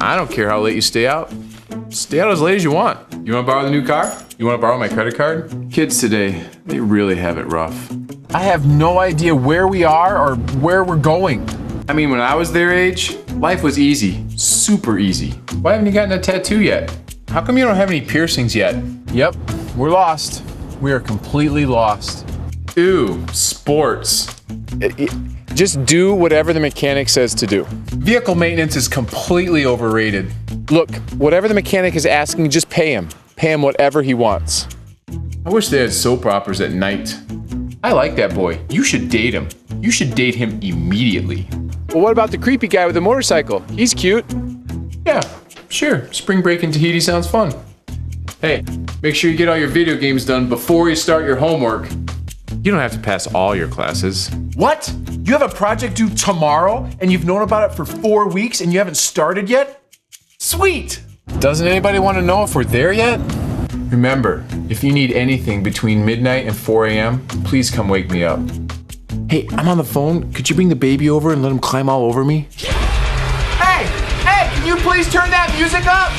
I don't care how late you stay out. Stay out as late as you want. You want to borrow the new car? You want to borrow my credit card? Kids today, they really have it rough. I have no idea where we are or where we're going. I mean, when I was their age, life was easy. Super easy. Why haven't you gotten a tattoo yet? How come you don't have any piercings yet? Yep, we're lost. We are completely lost. Ooh, sports. Just do whatever the mechanic says to do. Vehicle maintenance is completely overrated. Look, whatever the mechanic is asking, just pay him. Pay him whatever he wants. I wish they had soap operas at night. I like that boy. You should date him. You should date him immediately. Well, what about the creepy guy with the motorcycle? He's cute. Yeah, sure. Spring break in Tahiti sounds fun. Hey, make sure you get all your video games done before you start your homework. You don't have to pass all your classes. What? You have a project due tomorrow and you've known about it for 4 weeks and you haven't started yet? Sweet! Doesn't anybody want to know if we're there yet? Remember, if you need anything between midnight and 4 a.m., please come wake me up. Hey, I'm on the phone. Could you bring the baby over and let him climb all over me? Hey, can you please turn that music up?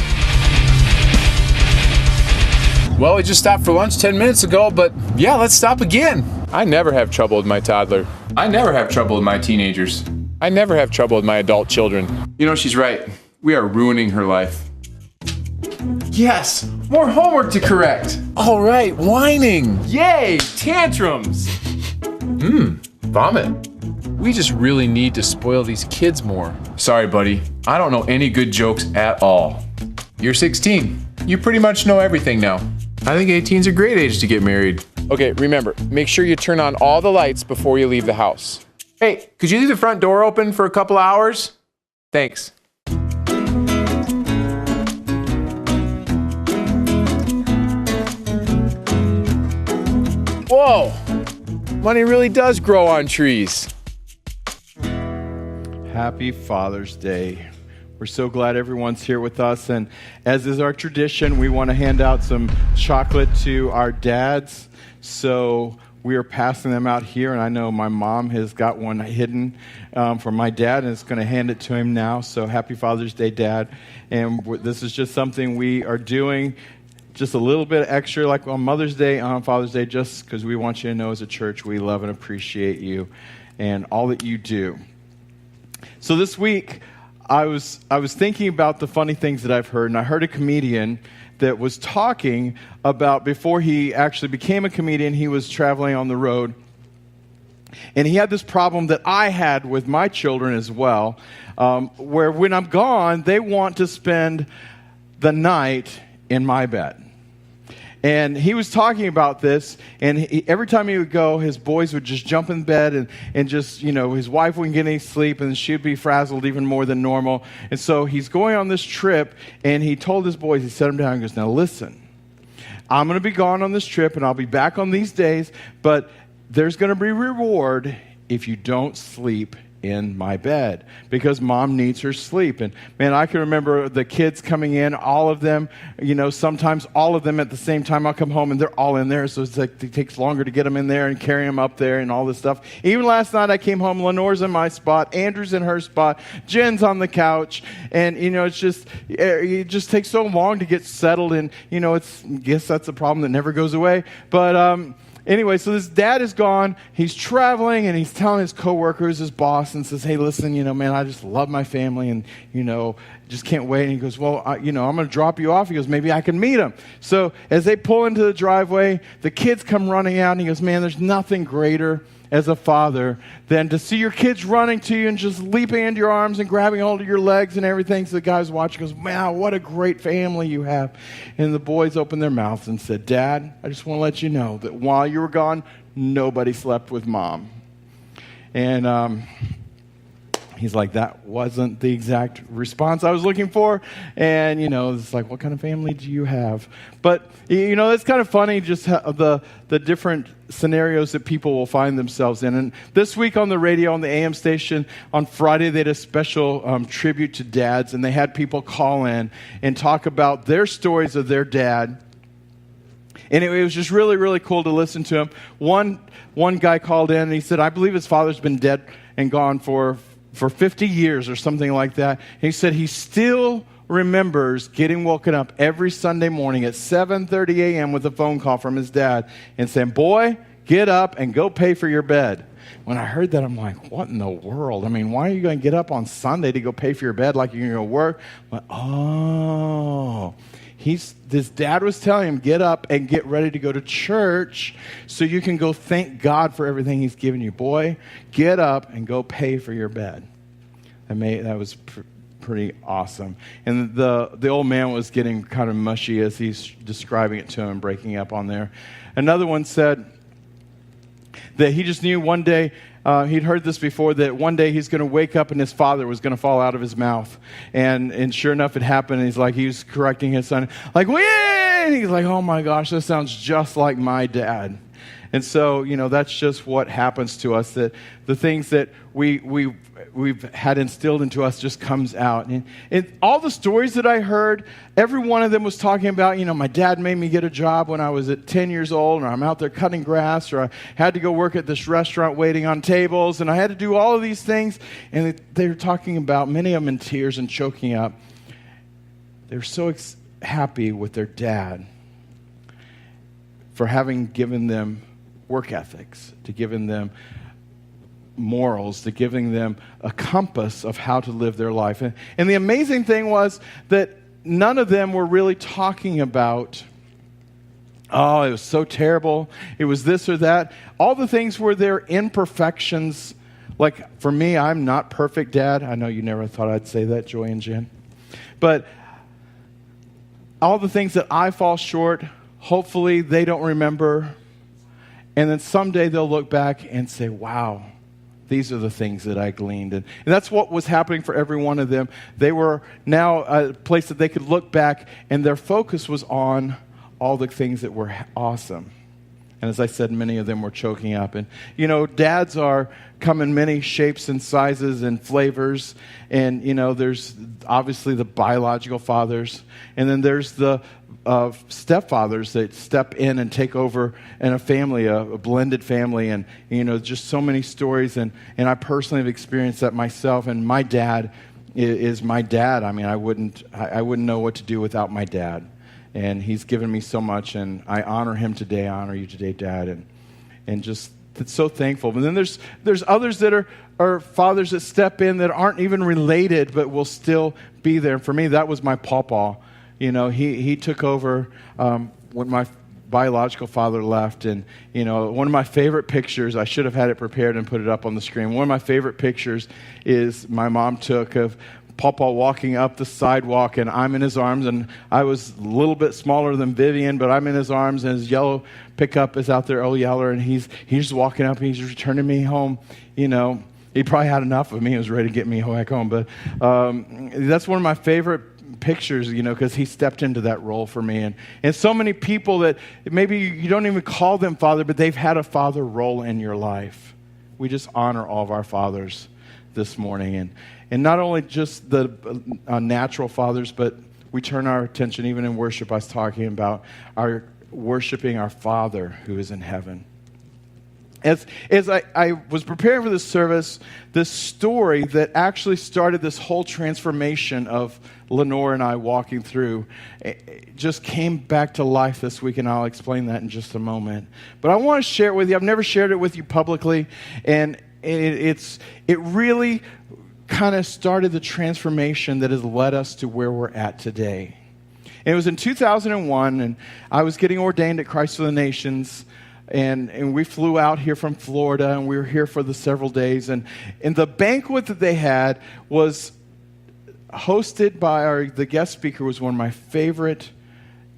Well, we just stopped for lunch 10 minutes ago, but yeah, let's stop again. I never have trouble with my toddler. I never have trouble with my teenagers. I never have trouble with my adult children. You know, she's right. We are ruining her life. Yes, more homework to correct. All right, whining. Yay, tantrums. Vomit. We just really need to spoil these kids more. Sorry, buddy. I don't know any good jokes at all. You're 16. You pretty much know everything now. I think 18's a great age to get married. Okay, remember, make sure you turn on all the lights before you leave the house. Hey, could you leave the front door open for a couple hours? Thanks. Whoa! Money really does grow on trees. Happy Father's Day. We're so glad everyone's here with us, and as is our tradition, we want to hand out some chocolate to our dads. So we are passing them out here, and I know my mom has got one hidden for my dad, and is going to hand it to him now. So happy Father's Day, Dad. And this is just something we are doing, just a little bit extra, like on Mother's Day and on Father's Day, just because we want you to know as a church we love and appreciate you and all that you do. So this week, I was thinking about the funny things that I've heard, and I heard a comedian that was talking about before he actually became a comedian, he was traveling on the road, and he had this problem that I had with my children as well, where when I'm gone, they want to spend the night in my bed. And he was talking about this, and every time he would go, his boys would just jump in bed and just, his wife wouldn't get any sleep, and she'd be frazzled even more than normal. And so he's going on this trip, and he told his boys, he set them down and goes, now listen, I'm going to be gone on this trip, and I'll be back on these days, but there's going to be reward if you don't sleep in my bed, because mom needs her sleep. And man, I can remember the kids coming in, all of them, sometimes all of them at the same time. I'll come home and they're all in there, so it's like it takes longer to get them in there and carry them up there and all this stuff. Even last night I came home, Lenore's in my spot, Andrew's in her spot, Jen's on the couch, and it just takes so long to get settled, and I guess that's a problem that never goes away. But anyway, so this dad is gone. He's traveling, and he's telling his coworkers, his boss, and says, hey, listen, man, I just love my family, and, just can't wait. And he goes, well, I'm going to drop you off. He goes, maybe I can meet him. So as they pull into the driveway, the kids come running out, and he goes, man, there's nothing greater as a father than to see your kids running to you and just leaping into your arms and grabbing hold of your legs and everything. So the guy's watching goes, wow, what a great family you have. And the boys opened their mouths and said, Dad, I just want to let you know that while you were gone, nobody slept with Mom. And he's like, that wasn't the exact response I was looking for. And, it's like, what kind of family do you have? But, it's kind of funny just how the different scenarios that people will find themselves in. And this week on the radio, on the AM station, on Friday, they had a special tribute to dads. And they had people call in and talk about their stories of their dad. And it was just really, really cool to listen to him. One guy called in and he said, I believe his father's been dead and gone for 50 years or something like that. And he said he still remembers getting woken up every Sunday morning at 7:30 a.m. with a phone call from his dad and saying, "Boy, get up and go pay for your bed." When I heard that, I'm like, what in the world? I mean, why are you going to get up on Sunday to go pay for your bed like you're going to go work? I'm like, oh, his dad was telling him, get up and get ready to go to church so you can go thank God for everything he's given you. Boy, get up and go pay for your bed. That was pretty awesome. And the old man was getting kind of mushy as he's describing it to him, breaking up on there. Another one said that he just knew one day, he'd heard this before, that one day he's going to wake up and his father was going to fall out of his mouth. And sure enough, it happened. And he was correcting his son, like, "Wait!" And he's like, "Oh my gosh, this sounds just like my dad." And so, that's just what happens to us, that the things that we've had instilled into us just comes out. And all the stories that I heard, every one of them was talking about, my dad made me get a job when I was at 10 years old, or I'm out there cutting grass, or I had to go work at this restaurant waiting on tables, and I had to do all of these things. And they were talking about, many of them in tears and choking up. They were so happy with their dad for having given them work ethics, to giving them morals, to giving them a compass of how to live their life. And the amazing thing was that none of them were really talking about, oh, it was so terrible, it was this or that. All the things were their imperfections. Like, for me, I'm not perfect, Dad. I know you never thought I'd say that, Joy and Jen. But all the things that I fall short, hopefully they don't remember. And then someday they'll look back and say, wow, these are the things that I gleaned. And that's what was happening for every one of them. They were now a place that they could look back, and their focus was on all the things that were awesome. And as I said, many of them were choking up. And, dads come in many shapes and sizes and flavors. And, there's obviously the biological fathers. And then there's the stepfathers that step in and take over in a family, a blended family. And, just so many stories. And I personally have experienced that myself. And my dad is my dad. I mean, I wouldn't know what to do without my dad. And he's given me so much, and I honor him today. I honor you today, Dad, and just so thankful. And then there's others that are fathers that step in that aren't even related, but will still be there. And for me, that was my pawpaw. He took over when my biological father left, and one of my favorite pictures, I should have had it prepared and put it up on the screen. One of my favorite pictures is my mom took of Papa walking up the sidewalk, and I'm in his arms, and I was a little bit smaller than Vivian, but I'm in his arms, and his yellow pickup is out there, old Yeller, and he's just walking up, and he's returning me home. He probably had enough of me. He was ready to get me back home, but that's one of my favorite pictures, because he stepped into that role for me. And so many people that maybe you don't even call them father, but they've had a father role in your life. We just honor all of our fathers this morning. And not only just the natural fathers, but we turn our attention, even in worship, I was talking about our worshiping our Father who is in heaven. As I was preparing for this service, this story that actually started this whole transformation of Lenore and I walking through, it just came back to life this week, and I'll explain that in just a moment. But I want to share it with you. I've never shared it with you publicly, and it really kind of started the transformation that has led us to where we're at today. And it was in 2001, and I was getting ordained at Christ for the Nations, and we flew out here from Florida, and we were here for the several days. And the banquet that they had was hosted by the guest speaker was one of my favorite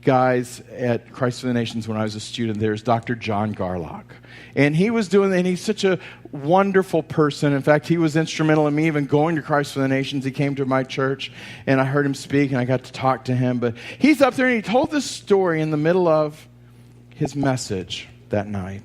guys at Christ for the Nations when I was a student there, is Dr. John Garlock. And he was and he's such a wonderful person. In fact, he was instrumental in me even going to Christ for the Nations. He came to my church, and I heard him speak, and I got to talk to him. But he's up there, and he told this story in the middle of his message that night.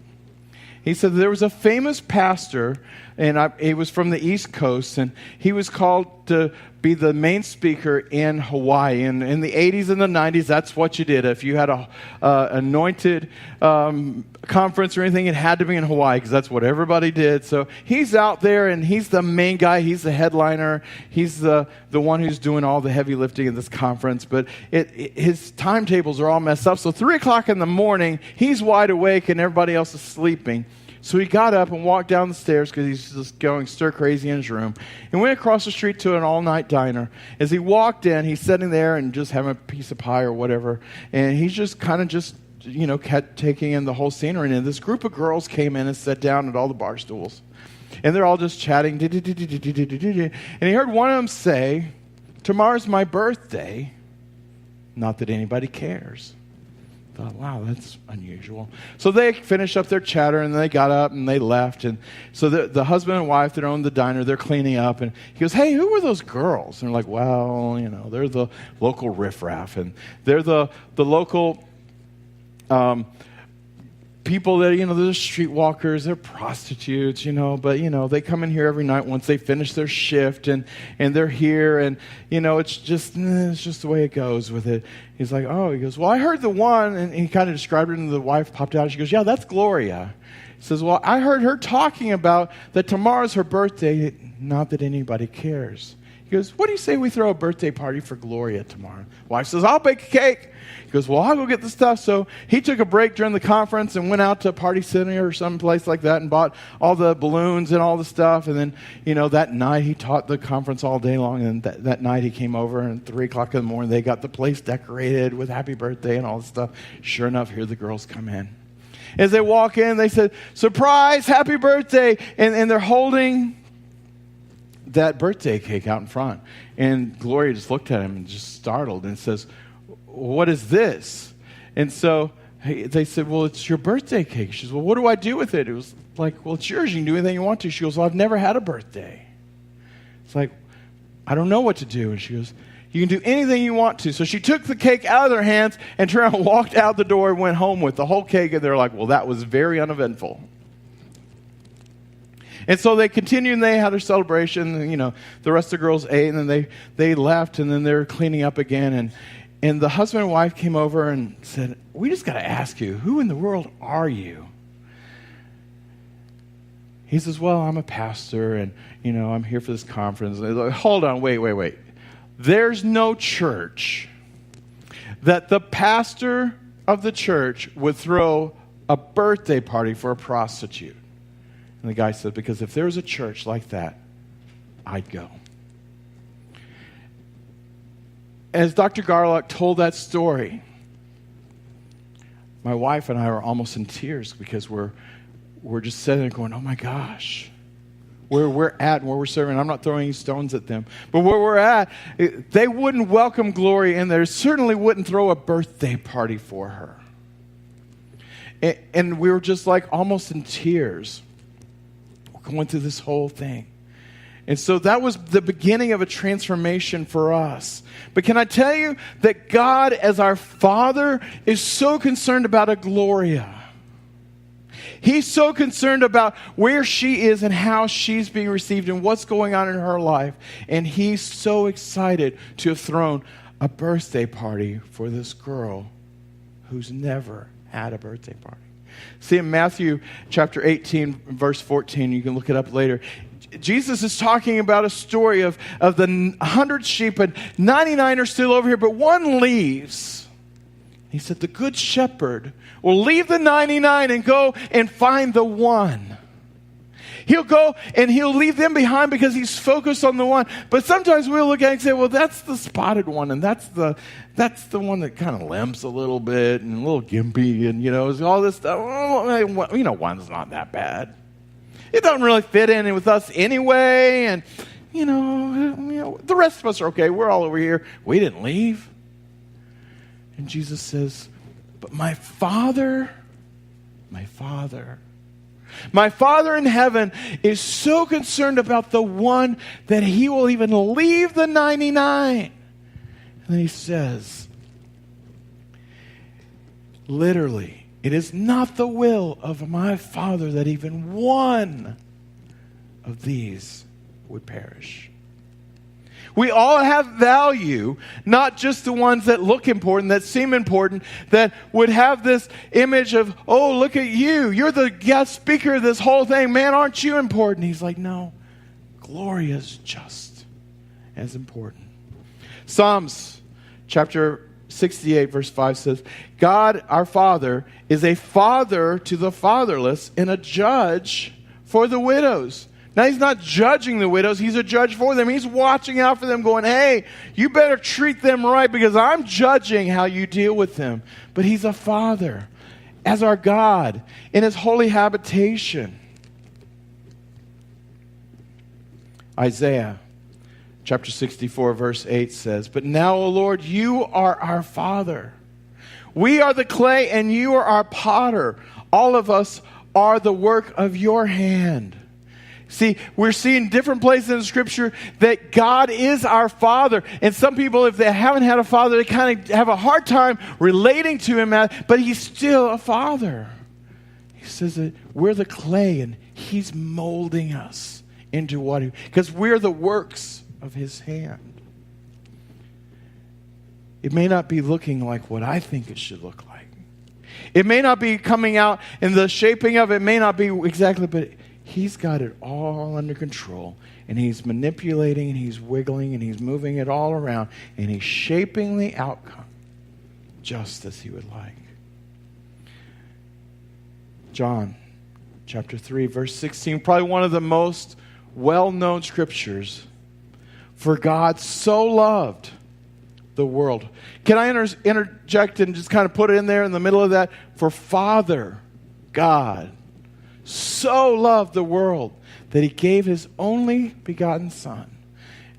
He said there was a famous pastor, and he was from the East Coast, and he was called to be the main speaker in Hawaii. And in the 80s and the 90s, that's what you did. If you had a anointed conference or anything, it had to be in Hawaii because that's what everybody did. So he's out there, and he's the main guy. He's the headliner. He's the one who's doing all the heavy lifting in this conference. But his timetables are all messed up. So 3 o'clock in the morning, he's wide awake, and everybody else is sleeping. So he got up and walked down the stairs because he's just going stir crazy in his room and went across the street to an all-night diner. As he walked in, he's sitting there and just having a piece of pie or whatever, and he's just kind of kept taking in the whole scenery. And this group of girls came in and sat down at all the bar stools, and they're all just chatting. And he heard one of them say, "Tomorrow's my birthday. Not that anybody cares." Thought, wow, that's unusual. So they finished up their chatter, and they got up and they left. And so the husband and wife that own the diner, they're cleaning up, and he goes, "Hey, who were those girls?" And they're like, "Well, they're the local riffraff, and they're the local people that, they're streetwalkers, they're prostitutes, but, they come in here every night once they finish their shift, and they're here, and, it's just the way it goes with it." He's like, "Oh," he goes, "Well, I heard the one," and he kind of described it, and the wife popped out, and she goes, "Yeah, that's Gloria." He says, "Well, I heard her talking about that tomorrow's her birthday, not that anybody cares." He goes, "What do you say we throw a birthday party for Gloria tomorrow?" Wife says, "I'll bake a cake." He goes, "Well, I'll go get the stuff." So he took a break during the conference and went out to Party Center or some place like that and bought all the balloons and all the stuff. And then, that night he taught the conference all day long. And that night he came over, and 3 o'clock in the morning they got the place decorated with happy birthday and all this stuff. Sure enough, here the girls come in. As they walk in, they said, "Surprise, happy birthday." And they're holding that birthday cake out in front. And Gloria just looked at him and just startled and says, "What is this?" And so they said, "Well, it's your birthday cake." She says, "Well, what do I do with it?" It was like, "Well, it's yours. You can do anything you want to." She goes, "Well, I've never had a birthday." It's like, "I don't know what to do." And she goes, "You can do anything you want to." So she took the cake out of their hands and turned around, walked out the door and went home with the whole cake. And they're like, "Well, that was very uneventful." And so they continued, and they had their celebration. And, the rest of the girls ate, and then they left, and then they were cleaning up again. And the husband and wife came over and said, "We just got to ask you, who in the world are you?" He says, "Well, I'm a pastor, and, I'm here for this conference." And they're like, "Hold on, wait. There's no church that the pastor of the church would throw a birthday party for a prostitute." And the guy said, "Because if there was a church like that, I'd go." As Dr. Garlock told that story, my wife and I were almost in tears because we're just sitting there going, "Oh my gosh, where we're at and where we're serving." I'm not throwing any stones at them, but where we're at, they wouldn't welcome Gloria in there. Certainly wouldn't throw a birthday party for her. And we were just like almost in tears. We're going through this whole thing. And so that was the beginning of a transformation for us. But can I tell you that God, as our Father, is so concerned about a Gloria. He's so concerned about where she is and how she's being received and what's going on in her life. And He's so excited to have thrown a birthday party for this girl who's never had a birthday party. See, in Matthew chapter 18, verse 14, you can look it up later. Jesus is talking about a story of the 100 sheep, and 99 are still over here, but one leaves. He said, the good shepherd will leave the 99 and go and find the one. He'll go and he'll leave them behind because he's focused on the one. But sometimes we'll look at it and say, well, that's the spotted one, and that's the one that kind of limps a little bit and a little gimpy, and all this stuff. One's not that bad. It doesn't really fit in with us anyway, and the rest of us are okay. We're all over here. We didn't leave. And Jesus says, but my Father in heaven is so concerned about the one that He will even leave the 99. And then He says, literally, it is not the will of my Father that even one of these would perish. We all have value, not just the ones that look important, that seem important, that would have this image of, oh, look at you. You're the guest speaker of this whole thing. Man, aren't you important? He's like, no, Gloria is just as important. Psalms chapter 68 verse 5 says, God, our Father, is a father to the fatherless and a judge for the widows. Now, he's not judging the widows. He's a judge for them. He's watching out for them going, hey, you better treat them right because I'm judging how you deal with them. But he's a father as our God in his holy habitation. Isaiah chapter 64 verse 8 says, but now, O Lord, you are our Father. We are the clay and you are our potter. All of us are the work of your hand. See, we're seeing different places in Scripture that God is our Father. And some people, if they haven't had a father, they kind of have a hard time relating to him, but he's still a father. He says that we're the clay and he's molding us into what he, because we're the works of his hand. It may not be looking like what I think it should look like. It may not be coming out in the shaping of it, may not be exactly, but he's got it all under control, and he's manipulating, and he's wiggling, and he's moving it all around, and he's shaping the outcome just as he would like. John chapter 3, verse 16, probably one of the most well-known scriptures. For God so loved the world. Can I interject and just kind of put it in there in the middle of that? For Father, God, so loved the world that he gave his only begotten Son,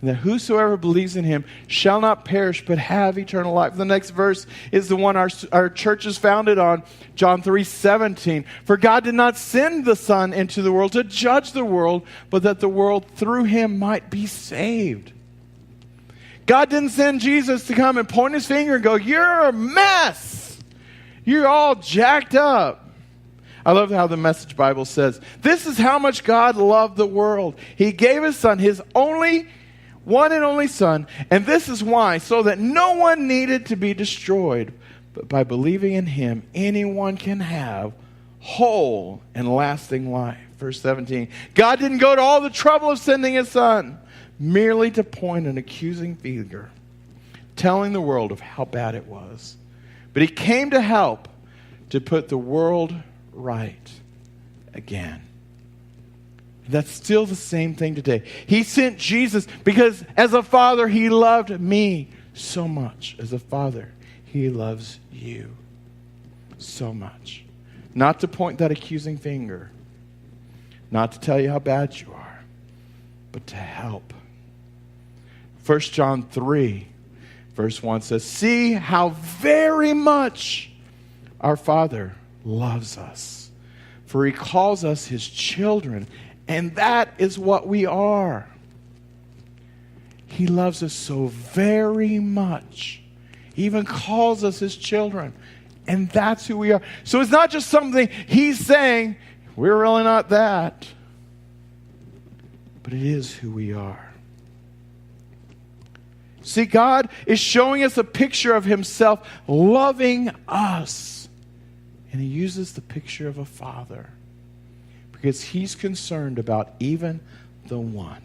and that whosoever believes in him shall not perish but have eternal life. The next verse is the one our church is founded on, John 3:17. For God did not send the Son into the world to judge the world, but that the world through him might be saved. God didn't send Jesus to come and point his finger and go, you're a mess. You're all jacked up. I love how the Message Bible says, this is how much God loved the world. He gave his Son, his only one and only Son, and this is why, so that no one needed to be destroyed, but by believing in him, anyone can have whole and lasting life. Verse 17, God didn't go to all the trouble of sending his Son, merely to point an accusing finger, telling the world of how bad it was. But he came to help, to put the world right again. That's still the same thing today. He sent Jesus because as a father, he loved me so much. As a father, he loves you so much. Not to point that accusing finger, not to tell you how bad you are, but to help. 1 John 3, verse 1 says, see how very much our Father loves us, for he calls us his children, and that is what we are. He loves us so very much. He even calls us his children, and that's who we are. So it's not just something he's saying, we're really not that, but it is who we are. See, God is showing us a picture of himself loving us. And he uses the picture of a father because he's concerned about even the one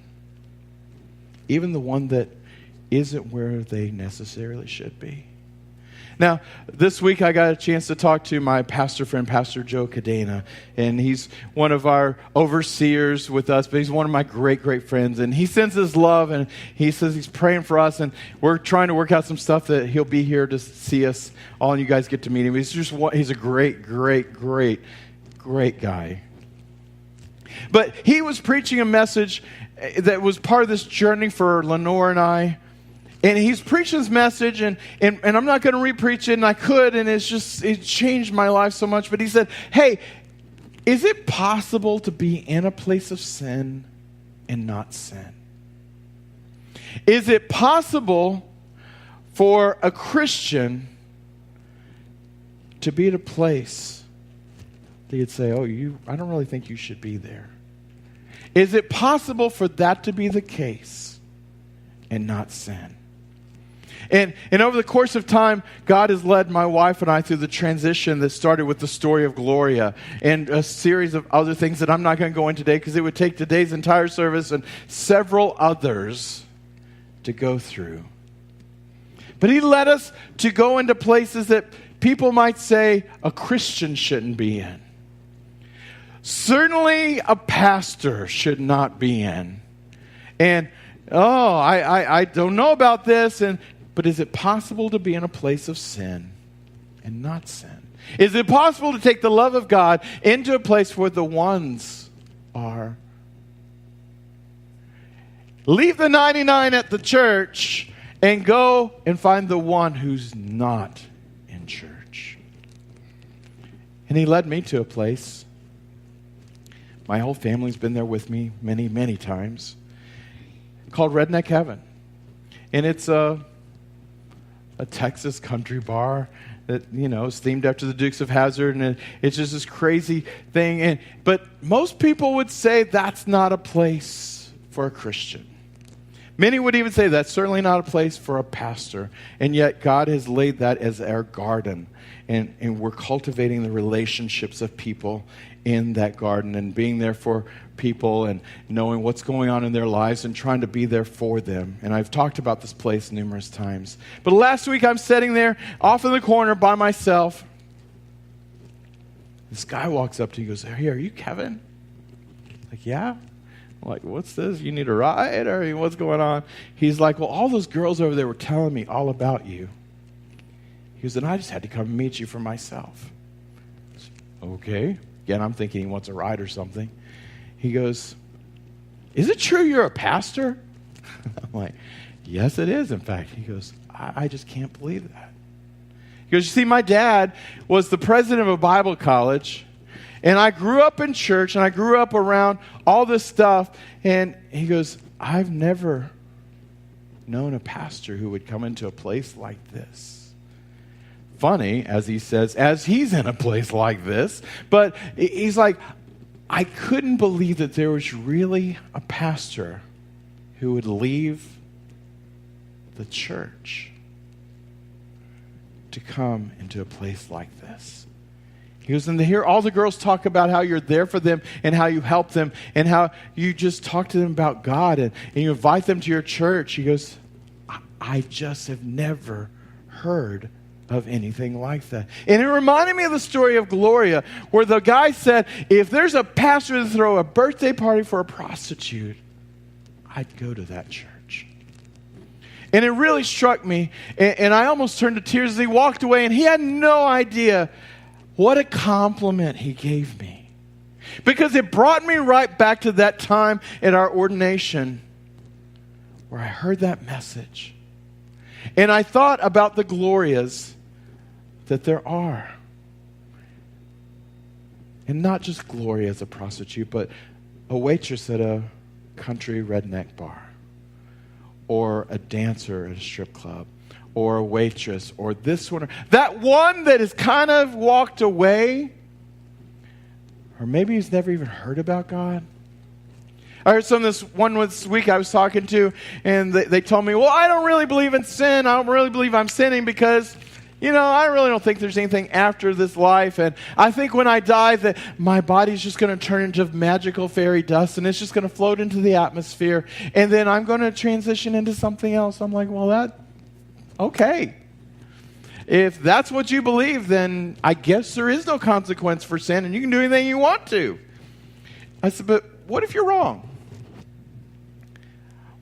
that isn't where they necessarily should be. Now, this week I got a chance to talk to my pastor friend, Pastor Joe Cadena, and he's one of our overseers with us, but he's one of my great, great friends, and he sends his love, and he says he's praying for us, and we're trying to work out some stuff that he'll be here to see us all, and you guys get to meet him. He's a great, great, great, great guy. But he was preaching a message that was part of this journey for Lenore and I. And he's preaching this message, and I'm not going to re-preach it, and I could, and it changed my life so much. But he said, hey, is it possible to be in a place of sin and not sin? Is it possible for a Christian to be at a place that you'd say, I don't really think you should be there? Is it possible for that to be the case and not sin. And over the course of time, God has led my wife and I through the transition that started with the story of Gloria and a series of other things that I'm not going to go into today because it would take today's entire service and several others to go through. But he led us to go into places that people might say a Christian shouldn't be in. Certainly a pastor should not be in. And, I don't know about this, but is it possible to be in a place of sin and not sin? Is it possible to take the love of God into a place where the ones are? Leave the 99 at the church and go and find the one who's not in church. And he led me to a place. My whole family's been there with me many, many times, called Redneck Heaven. And it's a Texas country bar that, is themed after the Dukes of Hazzard, and it's just this crazy thing. But most people would say that's not a place for a Christian. Many would even say that's certainly not a place for a pastor. And yet God has laid that as our garden. And we're cultivating the relationships of people in that garden and being there for people and knowing what's going on in their lives and trying to be there for them. And I've talked about this place numerous times. But last week I'm sitting there off in the corner by myself. This guy walks up to me and goes, "Hey, are you Kevin?" I'm like, "Yeah." I'm like, "What's this? You need a ride? Or what's going on?" He's like, "Well, all those girls over there were telling me all about you." He goes, "And I just had to come meet you for myself." Okay. Again, I'm thinking he wants a ride or something. He goes, "Is it true you're a pastor?" I'm like, "Yes, it is, in fact." He goes, I just can't believe that." He goes, "You see, my dad was the president of a Bible college, and I grew up in church, and I grew up around all this stuff." And he goes, "I've never known a pastor who would come into a place like this." Funny, as he says, as he's in a place like this. But he's like, I couldn't believe that there was really a pastor who would leave the church to come into a place like this. He goes, and to hear all the girls talk about how you're there for them and how you help them and how you just talk to them about God and you invite them to your church. He goes, I just have never heard of anything like that. And it reminded me of the story of Gloria, where the guy said, if there's a pastor to throw a birthday party for a prostitute, I'd go to that church. And it really struck me, and I almost turned to tears as he walked away, and he had no idea what a compliment he gave me. Because it brought me right back to that time at our ordination where I heard that message. And I thought about the Glorias that there are. And not just Gloria as a prostitute, but a waitress at a country redneck bar, or a dancer at a strip club, or a waitress, or this one, or that one that has kind of walked away, or maybe he's never even heard about God. I heard this week I was talking to, and they told me, well, I don't really believe in sin. I don't really believe I'm sinning because, I really don't think there's anything after this life. And I think when I die that my body's just going to turn into magical fairy dust and it's just going to float into the atmosphere. And then I'm going to transition into something else. I'm like, well, okay. If that's what you believe, then I guess there is no consequence for sin and you can do anything you want to. I said, but what if you're wrong?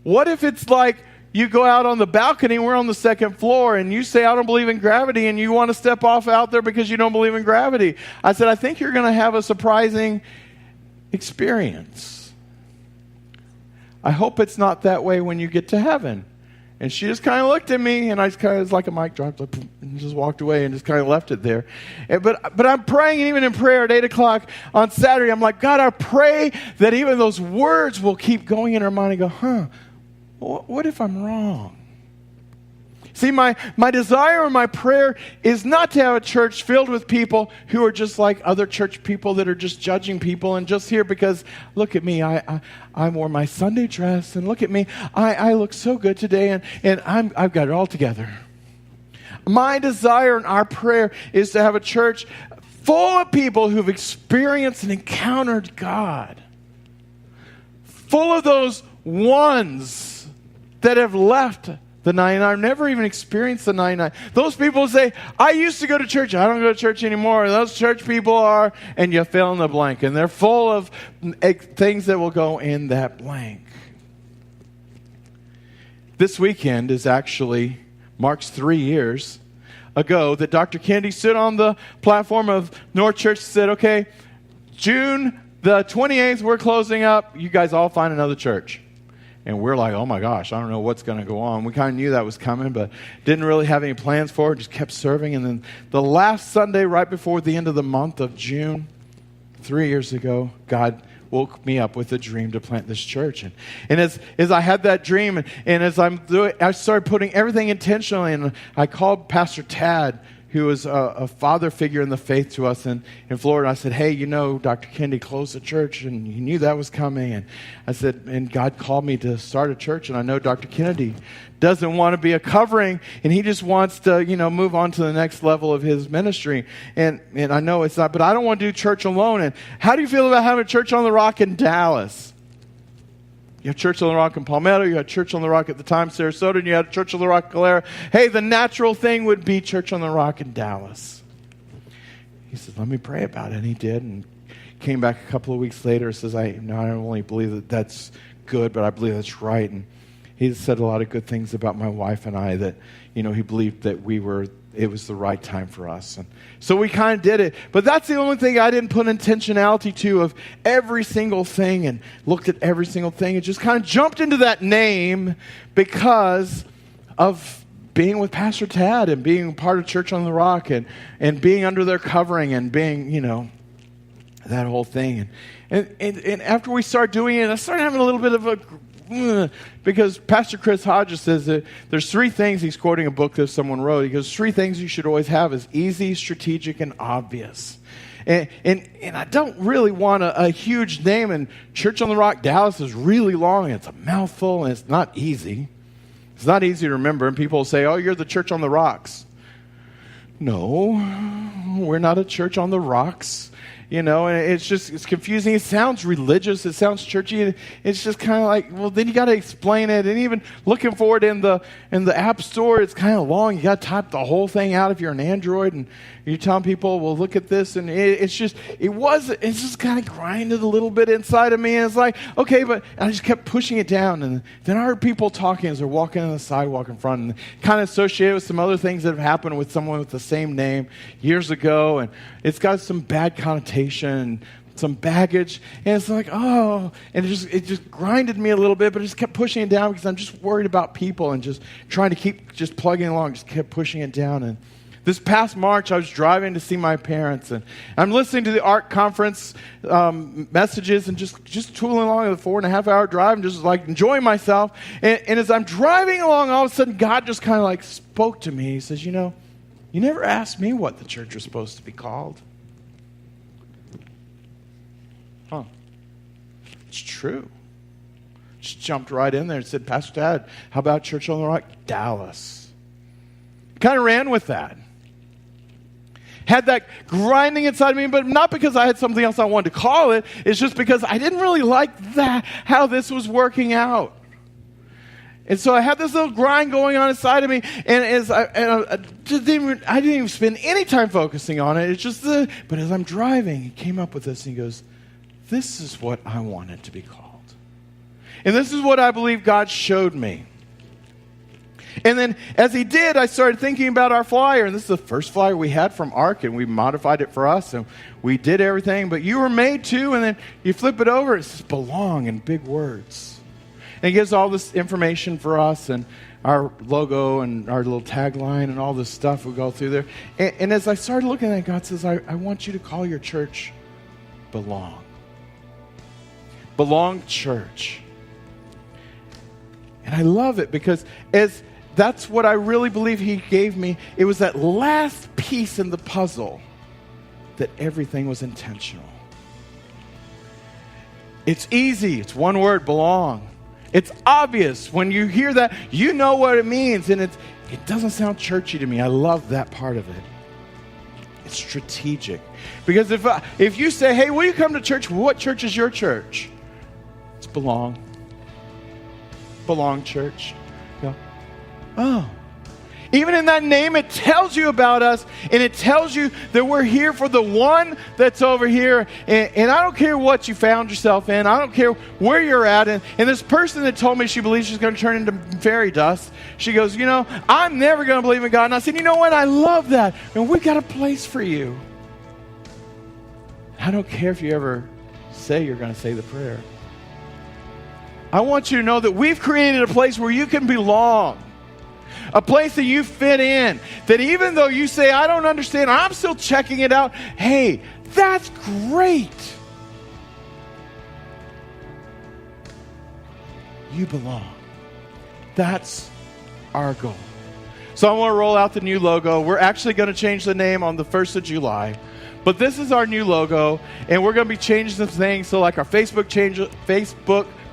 What if it's like you go out on the balcony, we're on the second floor, and you say, I don't believe in gravity, and you want to step off out there because you don't believe in gravity? I said, I think you're going to have a surprising experience. I hope it's not that way when you get to heaven. And she just kind of looked at me, and I just kind of, it's like a mic drop, and just walked away and just kind of left it there. But I'm praying, and even in prayer at 8 o'clock on Saturday, I'm like, God, I pray that even those words will keep going in our mind and go, what if I'm wrong? See, my desire and my prayer is not to have a church filled with people who are just like other church people that are just judging people and just here because, look at me, I wore my Sunday dress, and look at me, I look so good today, and I've got it all together. My desire and our prayer is to have a church full of people who've experienced and encountered God. Full of those ones that have left the 99, never even experienced the 99. Those people say, I used to go to church. I don't go to church anymore. Those church people are, and you fill in the blank. And they're full of things that will go in that blank. This weekend is actually marks 3 years ago that Dr. Kennedy stood on the platform of North Church and said, okay, June the 28th, we're closing up. You guys all find another church. And we're like, oh my gosh, I don't know what's going to go on. We kind of knew that was coming, but didn't really have any plans for it. Just kept serving. And then the last Sunday, right before the end of the month of June, 3 years ago, God woke me up with a dream to plant this church. And as I had that dream, and as I'm doing, I started putting everything intentionally. And I called Pastor Tad, who was a father figure in the faith to us in Florida. I said, hey, Dr. Kennedy closed the church, and he knew that was coming. And I said, and God called me to start a church, and I know Dr. Kennedy doesn't want to be a covering, and he just wants to, move on to the next level of his ministry. And I know it's not, but I don't want to do church alone. And how do you feel about having a church on the rock in Dallas? You have Church on the Rock in Palmetto, you had Church on the Rock at the time, Sarasota, and you had Church on the Rock, Calera. Hey, the natural thing would be Church on the Rock in Dallas. He said, let me pray about it. And he did, and came back a couple of weeks later and says, I not only believe that that's good, but I believe that's right. And he said a lot of good things about my wife and I, that, he believed that it was the right time for us. And so we kind of did it. But that's the only thing I didn't put intentionality to, of every single thing and looked at every single thing. It just kind of jumped into that name because of being with Pastor Tad and being part of Church on the Rock and being under their covering and being, that whole thing. And after we started doing it, I started having a little bit of a because Pastor Chris Hodges says that there's 3 things, he's quoting a book that someone wrote. He goes, 3 things you should always have is easy, strategic, and obvious. And I don't really want a huge name, and Church on the Rock Dallas is really long, and it's a mouthful, and it's not easy. It's not easy to remember, and people say, oh, you're the Church on the Rocks. No, we're not a church on the rocks. And it's confusing. It sounds religious. It sounds churchy. It's just kind of like, well, then you got to explain it. And even looking for it in the app store, it's kind of long. You got to type the whole thing out if you're an Android. And you're telling people, well, look at this. And it's just kind of grinded a little bit inside of me. And it's like, okay, but I just kept pushing it down. And then I heard people talking as they're walking on the sidewalk in front, and kind of associated with some other things that have happened with someone with the same name years ago. And it's got some bad connotation, some baggage, and it's like, oh, and it just grinded me a little bit, but I just kept pushing it down because I'm just worried about people and just trying to keep just plugging along, just kept pushing it down. And this past March, I was driving to see my parents, and I'm listening to the ARC conference messages and just tooling along the 4.5-hour drive and just like enjoying myself. And as I'm driving along, all of a sudden, God just kind of like spoke to me. He says, you never asked me what the church was supposed to be called. Huh. It's true. Just jumped right in there and said, Pastor Dad, how about Church on the Rock Dallas? Kind of ran with that. Had that grinding inside of me, but not because I had something else I wanted to call it. It's just because I didn't really like that, how this was working out. And so I had this little grind going on inside of me, and I didn't even spend any time focusing on it. It's just but as I'm driving, he came up with this, and he goes, this is what I want it to be called. And this is what I believe God showed me. And then as he did, I started thinking about our flyer. And this is the first flyer we had from ARC, and we modified it for us. And we did everything. But you were made to, and then you flip it over, it says belong in big words. And it gives all this information for us and our logo and our little tagline and all this stuff we go through there. And as I started looking at it, God says, I want you to call your church Belong. Belong Church. And I love it because as that's what I really believe he gave me. It was that last piece in the puzzle that everything was intentional. It's easy. It's one word, belong. It's obvious. When you hear that, you know what it means. And it doesn't sound churchy to me. I love that part of it. It's strategic. Because if you say, hey, will you come to church? What church is your church? It's belong. Belong church. Yeah. Oh. Even in that name, it tells you about us, and it tells you that we're here for the one that's over here. And I don't care what you found yourself in. I don't care where you're at. And this person that told me she believes she's going to turn into fairy dust, she goes, I'm never going to believe in God. And I said, you know what? I love that. And we got a place for you. I don't care if you ever say you're going to say the prayer. I want you to know that we've created a place where you can belong. A place that you fit in. That even though you say, I don't understand, I'm still checking it out. Hey, that's great. You belong. That's our goal. So I want to roll out the new logo. We're actually going to change the name on the 1st of July. But this is our new logo. And we're going to be changing some things. So like our Facebook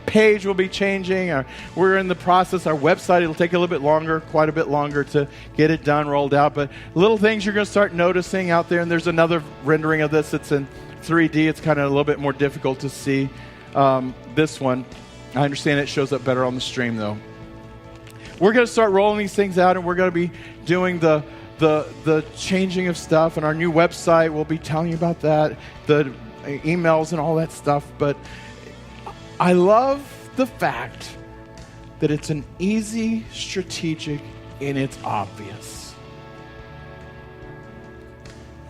page will be changing. We're in the process. Our website, it'll take a little bit longer, quite a bit longer to get it done, rolled out. But little things you're going to start noticing out there. And there's another rendering of this. It's in 3D. It's kind of a little bit more difficult to see. This one, I understand it shows up better on the stream, though. We're going to start rolling these things out, and we're going to be doing the changing of stuff. And our new website, we'll be telling you about that, the emails and all that stuff. But I love the fact that it's an easy, strategic, and it's obvious.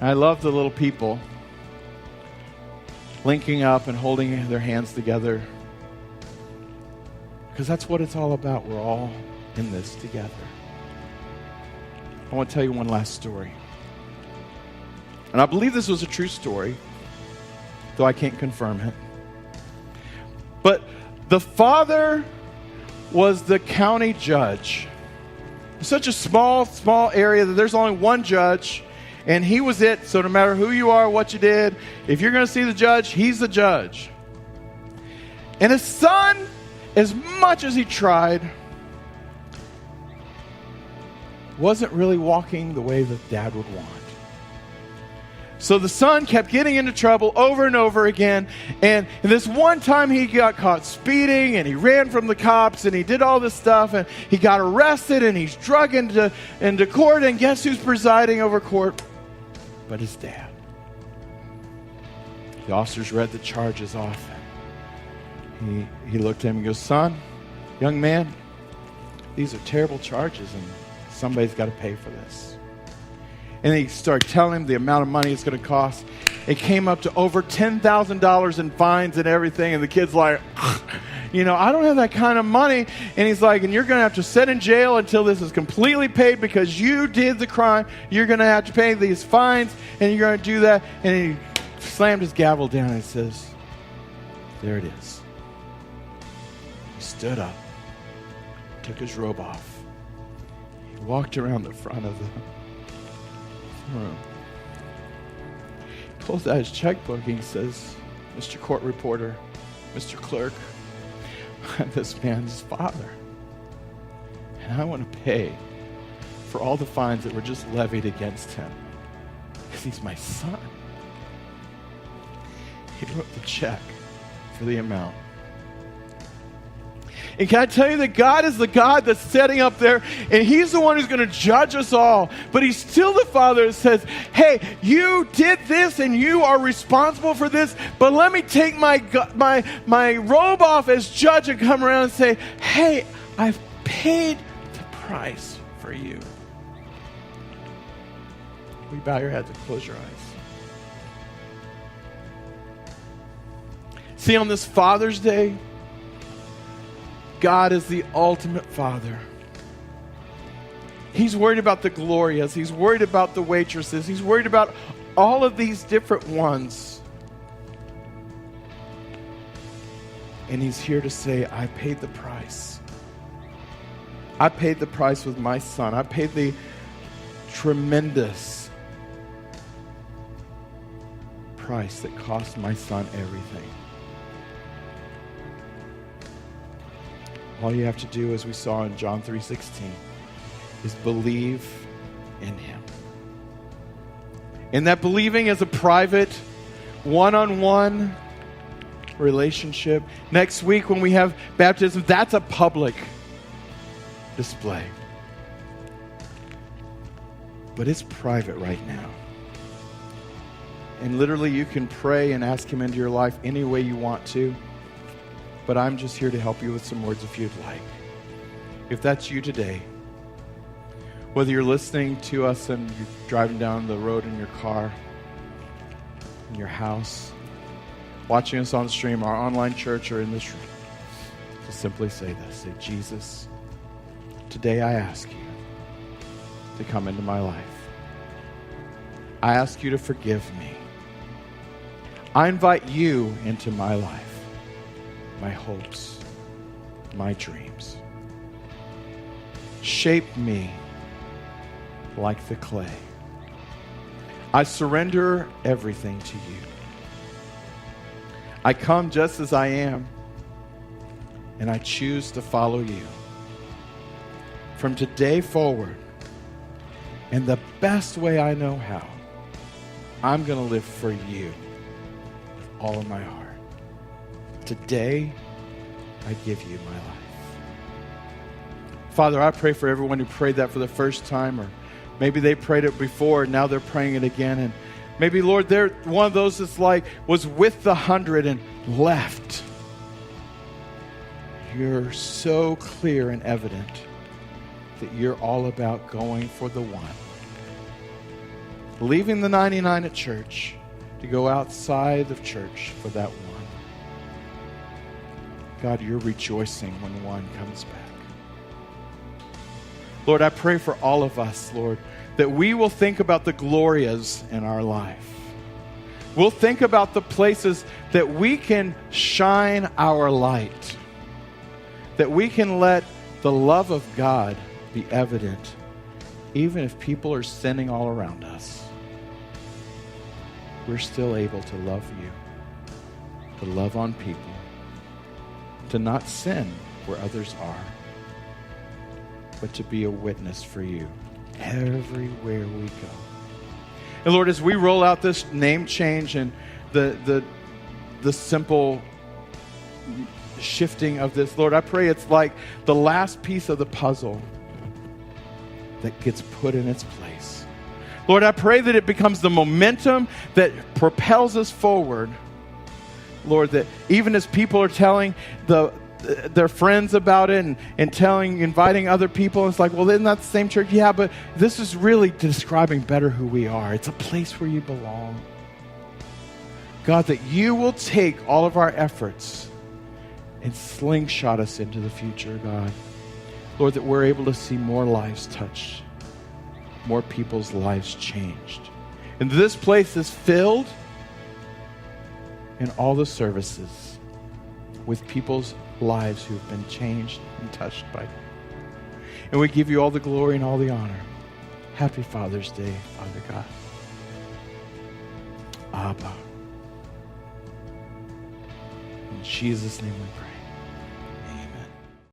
I love the little people linking up and holding their hands together, because that's what it's all about. We're all in this together. I want to tell you one last story. And I believe this was a true story, though I can't confirm it. But the father was the county judge. It's such a small area that there's only one judge, and he was it. So no matter who you are, what you did, if you're going to see the judge, he's the judge. And his son, as much as he tried, wasn't really walking the way that dad would want. So the son kept getting into trouble over and over again. And this one time he got caught speeding, and he ran from the cops, and he did all this stuff, and he got arrested, and he's drug into court. And guess who's presiding over court? But his dad. The officers read the charges off. He looked at him and goes, son, young man, these are terrible charges, and somebody's got to pay for this. And he started telling him the amount of money it's going to cost. It came up to over $10,000 in fines and everything. And the kid's like, I don't have that kind of money. And he's like, and you're going to have to sit in jail until this is completely paid because you did the crime. You're going to have to pay these fines, and you're going to do that. And he slammed his gavel down and says, there it is. He stood up, took his robe off. He walked around the front of the room. He pulls out his checkbook and he says, Mr. Court Reporter, Mr. Clerk, I'm this man's father. And I want to pay for all the fines that were just levied against him because he's my son. He wrote the check for the amount. And can I tell you that God is the God that's setting up there, and he's the one who's going to judge us all. But he's still the Father that says, hey, you did this and you are responsible for this, but let me take my robe off as judge and come around and say, hey, I've paid the price for you. Will you bow your heads and close your eyes? See, on this Father's Day, God is the ultimate Father. He's worried about the Glorias. He's worried about the waitresses. He's worried about all of these different ones. And he's here to say, I paid the price. I paid the price with my son. I paid the tremendous price that cost my son everything. All you have to do, as we saw in John 3:16, is believe in him. And that believing is a private, one-on-one relationship. Next week when we have baptism, that's a public display. But it's private right now. And literally you can pray and ask him into your life any way you want to. But I'm just here to help you with some words if you'd like. If that's you today, whether you're listening to us and you're driving down the road in your car, in your house, watching us on stream, our online church, or in this room, to simply say this. Say, Jesus, today I ask you to come into my life. I ask you to forgive me. I invite you into my life, my hopes, my dreams. Shape me like the clay. I surrender everything to you. I come just as I am, and I choose to follow you. From today forward, in the best way I know how, I'm going to live for you with all of my heart. Today, I give you my life. Father, I pray for everyone who prayed that for the first time, or maybe they prayed it before and now they're praying it again. And maybe, Lord, they're one of those that's like was with the 100 and left. You're so clear and evident that you're all about going for the one. Leaving the 99 at church to go outside of church for that one. God, you're rejoicing when one comes back. Lord, I pray for all of us, Lord, that we will think about the glorias in our life. We'll think about the places that we can shine our light, that we can let the love of God be evident, even if people are sinning all around us. We're still able to love you, to love on people, to not sin where others are, but to be a witness for you everywhere we go. And Lord, as we roll out this name change and the simple shifting of this, Lord, I pray it's like the last piece of the puzzle that gets put in its place. Lord, I pray that it becomes the momentum that propels us forward. Lord, that even as people are telling their friends about it and inviting other people, it's like, well, isn't that the same church? Yeah, but this is really describing better who we are. It's a place where you belong. God, that you will take all of our efforts and slingshot us into the future, God. Lord, that we're able to see more lives touched, more people's lives changed. And this place is filled in all the services with people's lives who have been changed and touched by you. And we give you all the glory and all the honor. Happy Father's Day, Father God. Abba. In Jesus' name we pray.